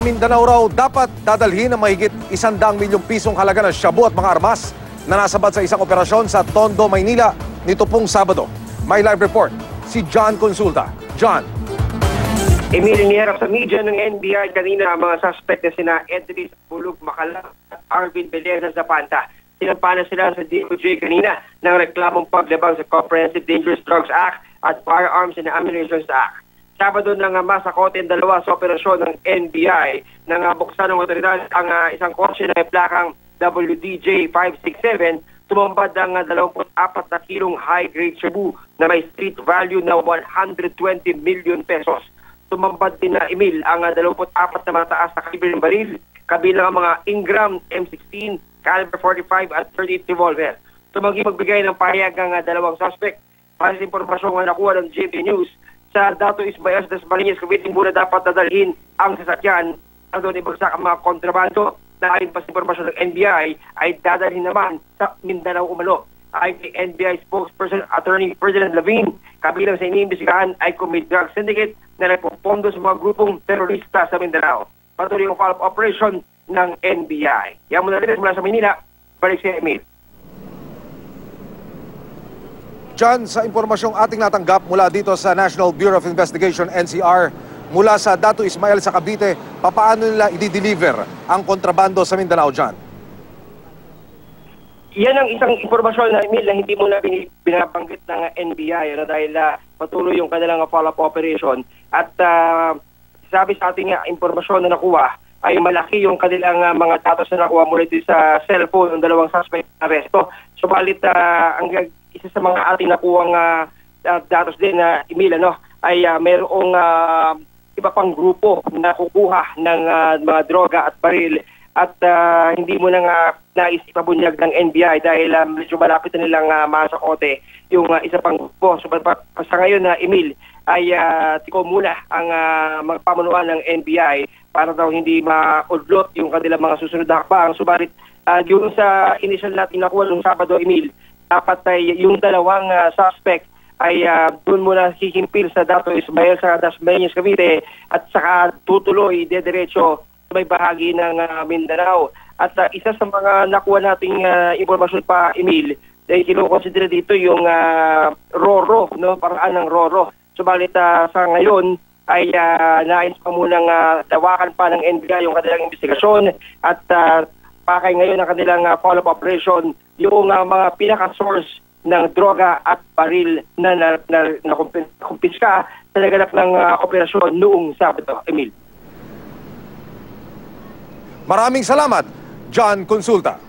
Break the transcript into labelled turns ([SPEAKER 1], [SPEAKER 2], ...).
[SPEAKER 1] Mindanao raw dapat dadalhin ng mahigit 100 milyong pisong halaga ng shabu at mga armas na nasabat sa isang operasyon sa Tondo, Maynila nito pong Sabado. May live report si John Consulta. John.
[SPEAKER 2] Emil, iniharap sa media ng NBI kanina ang mga suspect na sina Edris Bulug Macala at Arvin Beleza Zapanta. Sinampanan sila sa DOJ kanina ng reklamong paglabag sa Comprehensive Dangerous Drugs Act at Firearms and Ammunition Act. Sabado nang masakote ang dalawa sa operasyon ng NBI nang buksan ng otoridad ang isang kotse na may plakang WDJ 567, tumambad ang 24 na kilong high-grade shabu na may street value na 120 million pesos. Tumambad din na Emil ang 24 na mataas na kalibre ng baril, kabilang ang mga Ingram M16, caliber 45 at 38 revolver. Tumanggi magbigay ng pahayag ang dalawang suspect. Para sa impormasyong nakuha ng JB News, sa Dato Ismael Dasmariñas, Cavite muna dapat dadalhin ang sasakyan na doon ibagsak ang mga kontrabando na ayon pa sa impormasyon ng NBI ay dadalhin naman sa Mindanao umano. Ayon kay NBI spokesperson Attorney Ferdinand Lavin, kabilang sa iniimbestigahan ay Commit Drug Syndicate na nagpopondo sa mga grupong terorista sa Mindanao. Patuloy ang follow-up operation ng NBI. Yan muna rin mula sa Manila, balik sa Emil.
[SPEAKER 1] John, sa impormasyong ating natanggap mula dito sa National Bureau of Investigation, NCR, mula sa Dato Ismael sa Cavite, paano nila i-deliver ang kontrabando sa Mindanao, John?
[SPEAKER 2] Yan ang isang impormasyon na, Emil, na hindi mo na binabanggit ng NBI dahil patuloy yung kanilang follow-up operation. At sabi sa ating impormasyon na nakuha ay malaki yung kanilang mga datos na nakuha mula dito sa cellphone ng dalawang suspect na aresto. Subalit ang isa sa mga ating nakuhang datos din na Emil, ay mayroong iba pang grupo na kukuha ng mga droga at baril at hindi mo nang naisipabunyag ng NBI dahil medyo malapit na nilang masakote yung isa pang grupo. So, sa ngayon na Emil ay tiko muna ang magpamunuan ng NBI para daw hindi maudlot yung kanilang mga susunod na hakbang. Subalit yung sa initial natin nakuha nung Sabado, Emil, dapat ay yung dalawang suspect ay doon muna hihimpil sa Dato Ismael sa Dasmariñas, Cavite at saka tutuloy dediretso sa may bahagi ng Mindanao. At isa sa mga nakuha nating impormasyon pa, Emil, ay kinukonsidera dito yung RORO, paraan ng RORO. Subalit sa ngayon ay nais pa munang tawakan pa ng NBI yung kanilang investigasyon at pakay ngayon ang kanilang follow-up operation yung mga pinaka-source ng droga at baril na nakumpiska sa naganap ng operasyon noong Sabado, Emil.
[SPEAKER 1] Maraming salamat, John Consulta.